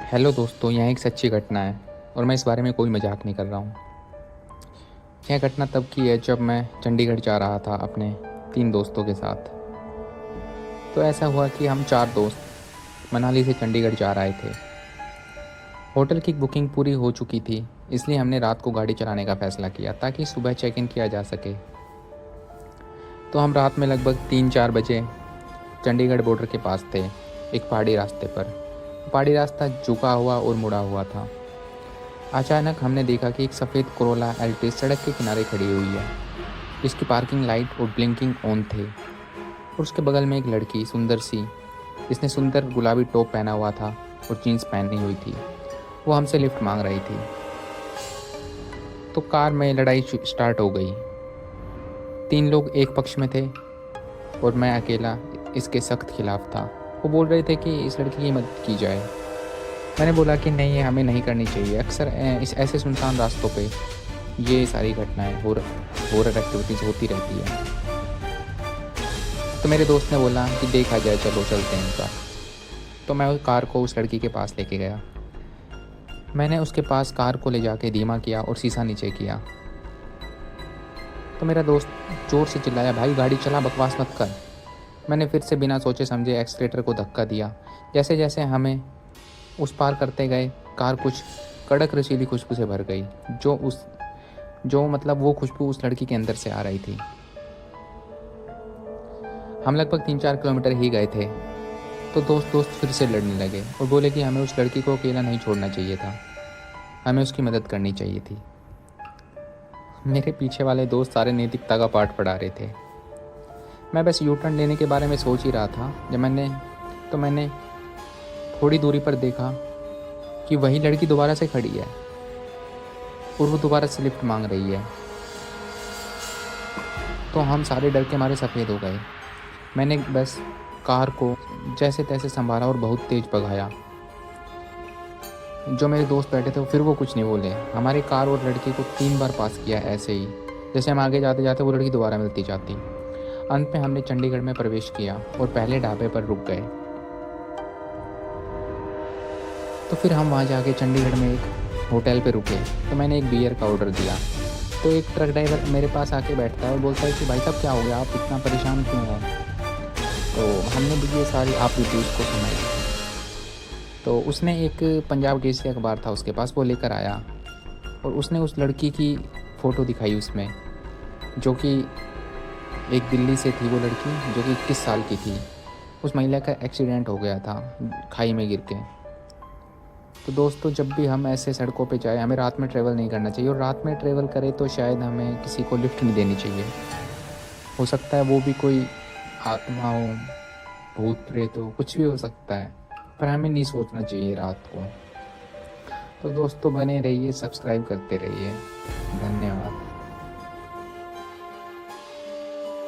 Hello दोस्तों, यह एक सच्ची घटना है और मैं इस बारे में कोई मजाक नहीं कर रहा हूँ। यह घटना तब की है जब मैं चंडीगढ़ जा रहा था अपने 3 दोस्तों के साथ। तो ऐसा हुआ कि हम 4 दोस्त मनाली से चंडीगढ़ जा रहे थे। होटल की बुकिंग पूरी हो चुकी थी, इसलिए हमने रात को गाड़ी चलाने का फ़ैसला किया ताकि सुबह चेक इन किया जा सके। तो हम रात में लगभग 3-4 बजे चंडीगढ़ बॉर्डर के पास थे, एक पहाड़ी रास्ते पर। पहाड़ी रास्ता झुका हुआ और मुड़ा हुआ था। अचानक हमने देखा कि एक सफ़ेद कोरोला एल्टिस सड़क के किनारे खड़ी हुई है, जिसकी पार्किंग लाइट और ब्लिंकिंग ऑन थे। और उसके बगल में एक लड़की सुंदर सी, जिसने सुंदर गुलाबी टॉप पहना हुआ था और जीन्स पहनी हुई थी, वो हमसे लिफ्ट मांग रही थी। तो कार में लड़ाई स्टार्ट हो गई। 3 लोग एक पक्ष में थे और मैं अकेला इसके सख्त खिलाफ था। वो बोल रहे थे कि इस लड़की की मदद की जाए। मैंने बोला कि नहीं, ये हमें नहीं करनी चाहिए। अक्सर इस ऐसे सुनसान रास्तों पे ये सारी घटनाएं हॉरर एक्टिविटीज़ होती रहती है। तो मेरे दोस्त ने बोला कि देखा जाए, चलो चलते हैं इनका। तो मैं उस कार को उस लड़की के पास लेके गया। मैंने उसके पास कार को ले जाके धीमा किया और शीशा नीचे किया। तो मेरा दोस्त ज़ोर से चिल्लाया, भाई गाड़ी चला, बकवास मत कर। मैंने फिर से बिना सोचे समझे एक्सीलेटर को धक्का दिया। जैसे जैसे हमें उस पार करते गए, कार कुछ कड़क रसीली खुशबू से भर गई, जो मतलब वो खुशबू उस लड़की के अंदर से आ रही थी। हम लगभग 3-4 किलोमीटर ही गए थे तो दोस्त दोस्त फिर से लड़ने लगे और बोले कि हमें उस लड़की को अकेला नहीं छोड़ना चाहिए था, हमें उसकी मदद करनी चाहिए थी। मेरे पीछे वाले दोस्त सारे नैतिकता का पाठ पढ़ा रहे थे। मैं बस यू टर्न लेने के बारे में सोच ही रहा था जब मैंने थोड़ी दूरी पर देखा कि वही लड़की दोबारा से खड़ी है और वो दोबारा से लिफ्ट मांग रही है। तो हम सारे डर के मारे सफ़ेद हो गए। मैंने बस कार को जैसे तैसे संभाला और बहुत तेज़ भगाया। जो मेरे दोस्त बैठे थे फिर वो कुछ नहीं बोले। हमारी कार और लड़की को 3 बार पास किया ऐसे ही। जैसे हम आगे जाते जाते वो लड़की दोबारा मिलती जाती। अंत में हमने चंडीगढ़ में प्रवेश किया और पहले ढाबे पर रुक गए। तो फिर हम वहाँ जाके चंडीगढ़ में एक होटल पे रुके। तो मैंने एक बियर का ऑर्डर दिया। तो एक ट्रक ड्राइवर मेरे पास आके बैठता है और बोलता है कि भाई साहब क्या हो गया, आप इतना परेशान क्यों हो। तो हमने भी ये सारी आप भी उसको सुनाई। तो उसने एक पंजाब केसरी अखबार था उसके पास, वो लेकर आया और उसने उस लड़की की फ़ोटो दिखाई उसमें, जो कि एक दिल्ली से थी वो लड़की, जो कि 21 साल की थी। उस महिला का एक्सीडेंट हो गया था खाई में गिर के। तो दोस्तों, जब भी हम ऐसे सड़कों पे जाए, हमें रात में ट्रैवल नहीं करना चाहिए और रात में ट्रैवल करें तो शायद हमें किसी को लिफ्ट नहीं देनी चाहिए। हो सकता है वो भी कोई आत्मा हो, भूत प्रेत हो, कुछ भी हो सकता है, पर हमें नहीं सोचना चाहिए रात को। तो दोस्तों, बने रहिए, सब्सक्राइब करते रहिए। धन्यवाद।